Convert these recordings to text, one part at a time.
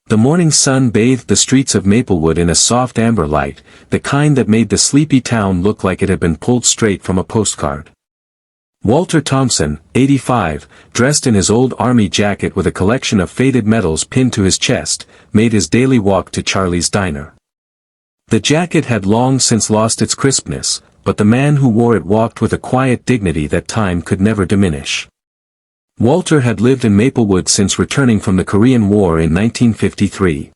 The morning sun bathed the streets of Maplewood in a soft amber light, the kind that made the sleepy town look like it had been pulled straight from a postcard. Walter Thompson, 85, dressed in his old army jacket with a collection of faded medals pinned to his chest, made his daily walk to Charlie's diner. The jacket had long since lost its crispness, but the man who wore it walked with a quiet dignity that time could never diminish. Walter had lived in Maplewood since returning from the Korean War in 1953.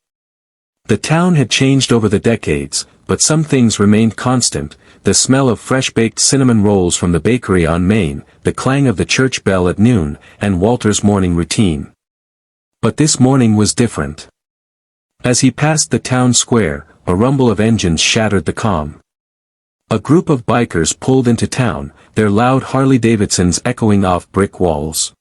The town had changed over the decades, but some things remained constant: the smell of fresh-baked cinnamon rolls from the bakery on Main, the clang of the church bell at noon, and Walter's morning routine. But this morning was different. As he passed the town square, a rumble of engines shattered the calm. A group of bikers pulled into town, their loud Harley-Davidsons echoing off brick walls.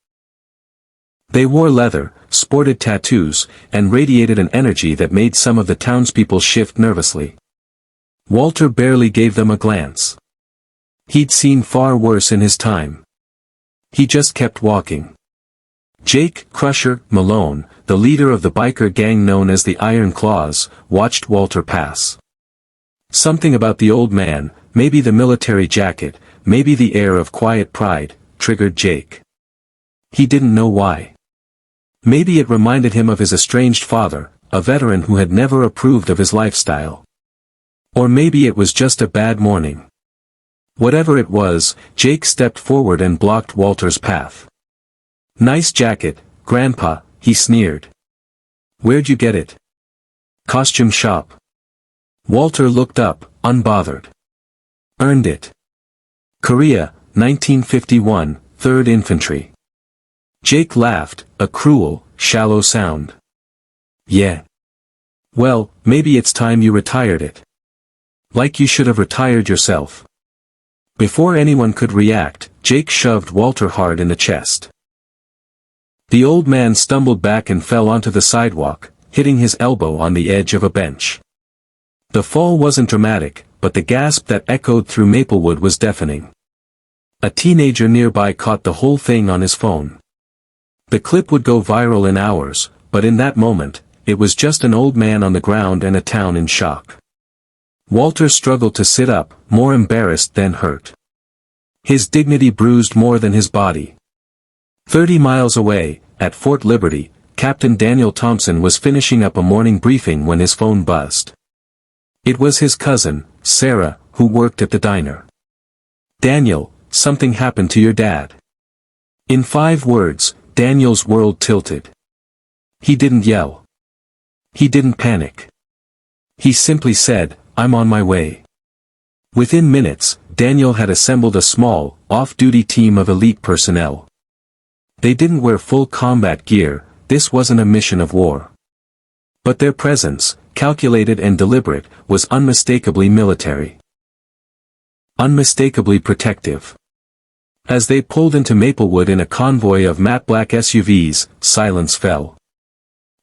They wore leather, sported tattoos, and radiated an energy that made some of the townspeople shift nervously. Walter barely gave them a glance. He'd seen far worse in his time. He just kept walking. Jake "Crusher" Malone, the leader of the biker gang known as the Iron Claws, watched Walter pass. Something about the old man, maybe the military jacket, maybe the air of quiet pride, triggered Jake. He didn't know why. Maybe it reminded him of his estranged father, a veteran who had never approved of his lifestyle. Or maybe it was just a bad morning. Whatever it was, Jake stepped forward and blocked Walter's path. "Nice jacket, Grandpa," he sneered. "Where'd you get it?" "Costume shop." Walter looked up, unbothered. "Earned it. Korea, 1951, 3rd Infantry." Jake laughed, a cruel, shallow sound. "Yeah. Well, maybe it's time you retired it. Like you should have retired yourself." Before anyone could react, Jake shoved Walter hard in the chest. The old man stumbled back and fell onto the sidewalk, hitting his elbow on the edge of a bench. The fall wasn't dramatic, but the gasp that echoed through Maplewood was deafening. A teenager nearby caught the whole thing on his phone. The clip would go viral in hours, but in that moment, it was just an old man on the ground and a town in shock. Walter struggled to sit up, more embarrassed than hurt. His dignity bruised more than his body. 30 miles away, at Fort Liberty, Captain Daniel Thompson was finishing up a morning briefing when his phone buzzed. It was his cousin, Sarah, who worked at the diner. "Daniel, something happened to your dad." In 5 words, Daniel's world tilted. He didn't yell. He didn't panic. He simply said, "I'm on my way." Within minutes, Daniel had assembled a small, off-duty team of elite personnel. They didn't wear full combat gear, this wasn't a mission of war. But their presence, calculated and deliberate, was unmistakably military. Unmistakably protective. As they pulled into Maplewood in a convoy of matte black SUVs, silence fell.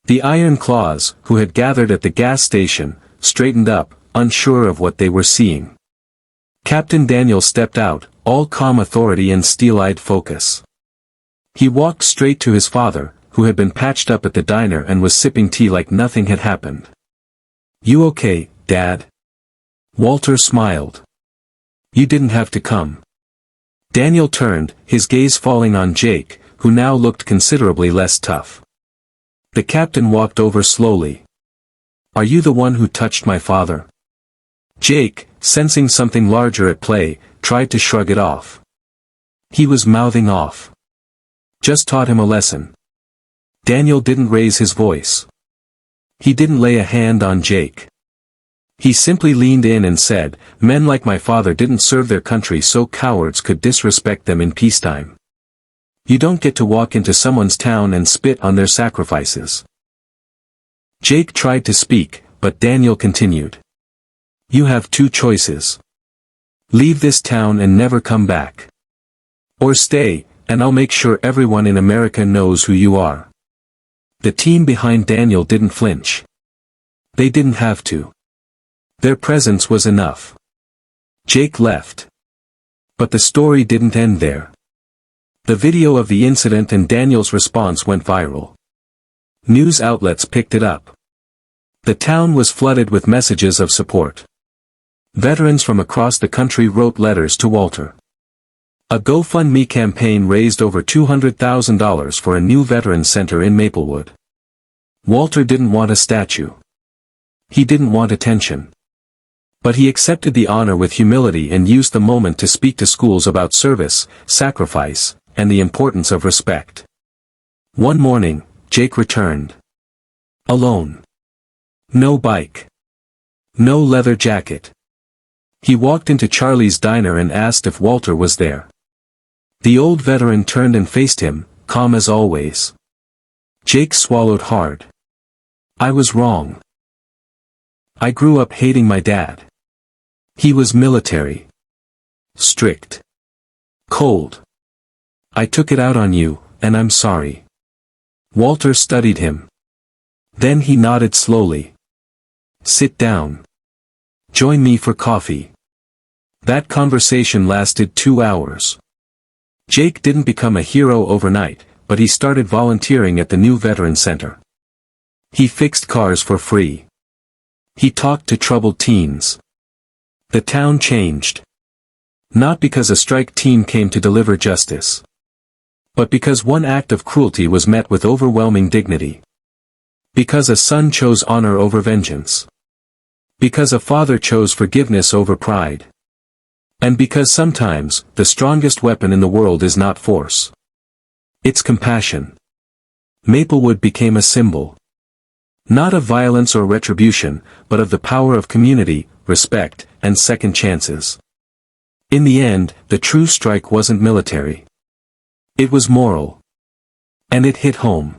The Iron Claws, who had gathered at the gas station, straightened up, unsure of what they were seeing. Captain Daniel stepped out, all calm authority and steel-eyed focus. He walked straight to his father, who had been patched up at the diner and was sipping tea like nothing had happened. "You okay, Dad?" Walter smiled. "You didn't have to come." Daniel turned, his gaze falling on Jake, who now looked considerably less tough. The captain walked over slowly. "Are you the one who touched my father?" Jake, sensing something larger at play, tried to shrug it off. He was mouthing off. Just taught him a lesson. Daniel didn't raise his voice. He didn't lay a hand on Jake. He simply leaned in and said, "Men like my father didn't serve their country so cowards could disrespect them in peacetime. You don't get to walk into someone's town and spit on their sacrifices." Jake tried to speak, but Daniel continued. "You have 2 choices. Leave this town and never come back. Or stay, and I'll make sure everyone in America knows who you are." The team behind Daniel didn't flinch. They didn't have to. Their presence was enough. Jake left. But the story didn't end there. The video of the incident and Daniel's response went viral. News outlets picked it up. The town was flooded with messages of support. Veterans from across the country wrote letters to Walter. A GoFundMe campaign raised over $200,000 for a new veterans center in Maplewood. Walter didn't want a statue. He didn't want attention. But he accepted the honor with humility and used the moment to speak to schools about service, sacrifice, and the importance of respect. One morning, Jake returned. Alone. No bike. No leather jacket. He walked into Charlie's diner and asked if Walter was there. The old veteran turned and faced him, calm as always. Jake swallowed hard. I was wrong. I grew up hating my dad. He was military. Strict. Cold. I took it out on you, and I'm sorry. Walter studied him. Then he nodded slowly. Sit down. Join me for coffee. That conversation lasted 2 hours. Jake didn't become a hero overnight, but he started volunteering at the new Veterans Center. He fixed cars for free. He talked to troubled teens. The town changed. Not because a strike team came to deliver justice. But because one act of cruelty was met with overwhelming dignity. Because a son chose honor over vengeance. Because a father chose forgiveness over pride. And because sometimes, the strongest weapon in the world is not force. It's compassion. Maplewood became a symbol. Not of violence or retribution, but of the power of community, respect, and second chances. In the end, the true strike wasn't military. It was moral. And it hit home.